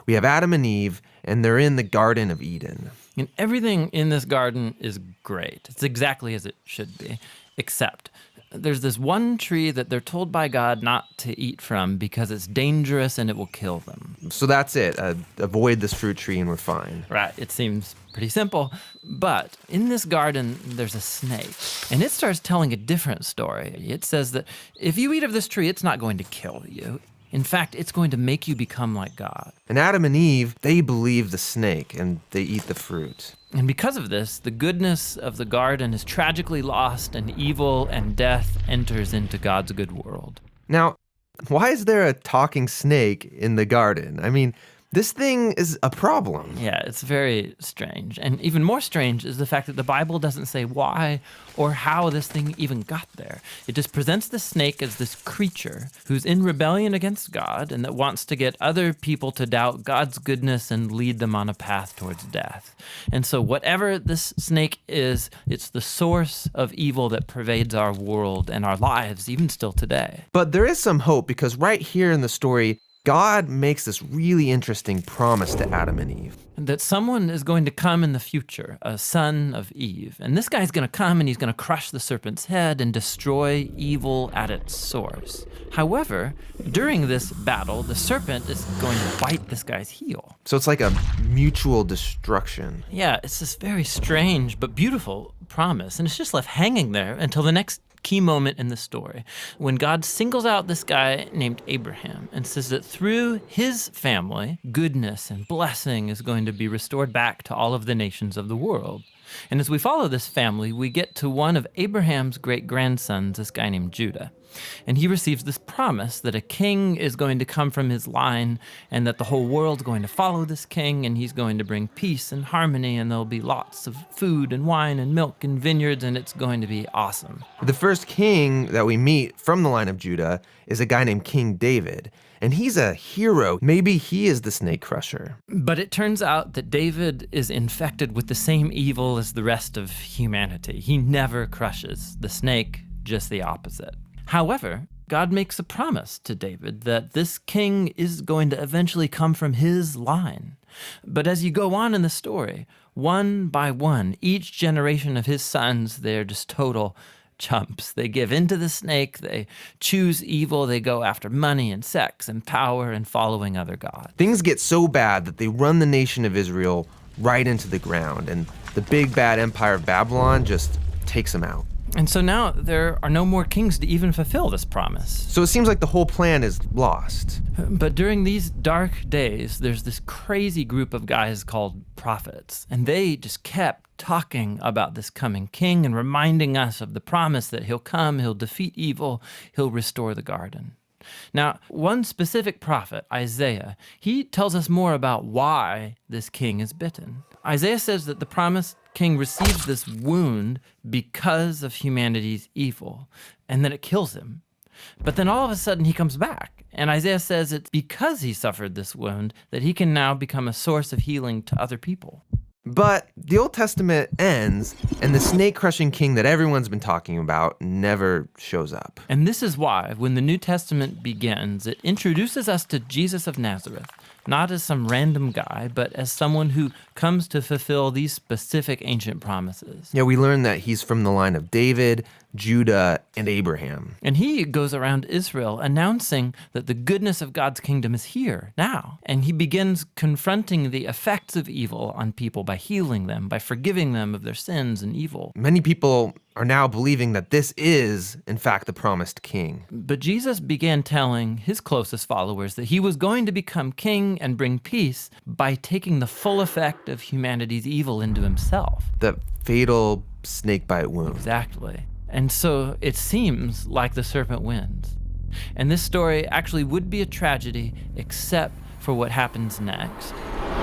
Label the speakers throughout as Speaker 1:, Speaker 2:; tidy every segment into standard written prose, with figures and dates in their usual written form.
Speaker 1: We have Adam and Eve, and they're in the Garden of Eden.
Speaker 2: And everything in this garden is great. It's exactly as it should be, except there's this one tree that they're told by God not to eat from because it's dangerous and it will kill them.
Speaker 1: So that's it. Avoid this fruit tree and we're fine.
Speaker 2: Right, it seems pretty simple. But in this garden, there's a snake. And it starts telling a different story. It says that if you eat of this tree, it's not going to kill you. In fact, it's going to make you become like God.
Speaker 1: And Adam and Eve, they believe the snake and they eat the fruit.
Speaker 2: And because of this, the goodness of the garden is tragically lost and evil and death enters into God's good world.
Speaker 1: Now, why is there a talking snake in the garden? I mean, this thing is a problem.
Speaker 2: Yeah, it's very strange. And even more strange is the fact that the Bible doesn't say why or how this thing even got there. It just presents the snake as this creature who's in rebellion against God and that wants to get other people to doubt God's goodness and lead them on a path towards death. And so whatever this snake is, it's the source of evil that pervades our world and our lives, even still today.
Speaker 1: But there is some hope because right here in the story, God makes this really interesting promise to Adam and Eve.
Speaker 2: That someone is going to come in the future, a son of Eve. And this guy's going to come and he's going to crush the serpent's head and destroy evil at its source. However, during this battle, the serpent is going to bite this guy's heel.
Speaker 1: So it's like a mutual destruction.
Speaker 2: Yeah, it's this very strange but beautiful promise. And it's just left hanging there until the next key moment in the story when God singles out this guy named Abraham and says that through his family, goodness and blessing is going to be restored back to all of the nations of the world. And as we follow this family, we get to one of Abraham's great-grandsons, this guy named Judah. And he receives this promise that a king is going to come from his line and that the whole world's going to follow this king and he's going to bring peace and harmony and there'll be lots of food and wine and milk and vineyards and it's going to be awesome.
Speaker 1: The first king that we meet from the line of Judah is a guy named King David. And he's a hero. Maybe he is the snake crusher.
Speaker 2: But it turns out that David is infected with the same evil as the rest of humanity. He never crushes the snake, just the opposite. However, God makes a promise to David that this king is going to eventually come from his line. But as you go on in the story, one by one, each generation of his sons, they're just total chumps. They give in to the snake, they choose evil, they go after money and sex and power and following other gods.
Speaker 1: Things get so bad that they run the nation of Israel right into the ground, and the big bad empire of Babylon just takes them out.
Speaker 2: And so now there are no more kings to even fulfill this promise.
Speaker 1: So it seems like the whole plan is lost.
Speaker 2: But during these dark days, there's this crazy group of guys called prophets, and they just kept talking about this coming king and reminding us of the promise that he'll come, he'll defeat evil, he'll restore the garden. Now, one specific prophet, Isaiah, he tells us more about why this king is bitten. Isaiah says that the promised king receives this wound because of humanity's evil, and that it kills him. But then all of a sudden he comes back, and Isaiah says it's because he suffered this wound that he can now become a source of healing to other people.
Speaker 1: But the Old Testament ends, and the snake-crushing king that everyone's been talking about never shows up.
Speaker 2: And this is why, when the New Testament begins, it introduces us to Jesus of Nazareth, not as some random guy, but as someone who comes to fulfill these specific ancient promises.
Speaker 1: Yeah, we learn that he's from the line of David, Judah, and Abraham.
Speaker 2: And he goes around Israel announcing that the goodness of God's kingdom is here, now. And he begins confronting the effects of evil on people by healing them, by forgiving them of their sins and evil.
Speaker 1: Many people are now believing that this is, in fact, the promised king.
Speaker 2: But Jesus began telling his closest followers that he was going to become king and bring peace by taking the full effect of humanity's evil into himself.
Speaker 1: The fatal snakebite wound.
Speaker 2: Exactly. And so it seems like the serpent wins. And this story actually would be a tragedy except for what happens next.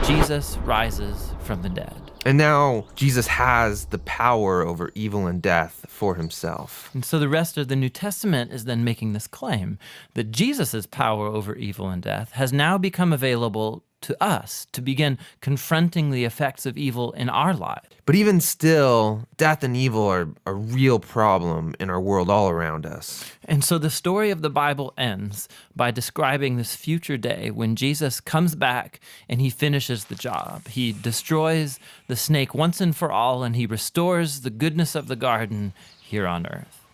Speaker 2: Jesus rises from the dead.
Speaker 1: And now Jesus has the power over evil and death for himself.
Speaker 2: And so the rest of the New Testament is then making this claim that Jesus' power over evil and death has now become available to us to begin confronting the effects of evil in our lives.
Speaker 1: But even still, death and evil are a real problem in our world all around us.
Speaker 2: And so the story of the Bible ends by describing this future day when Jesus comes back and he finishes the job. He destroys the snake once and for all, and he restores the goodness of the garden here on earth.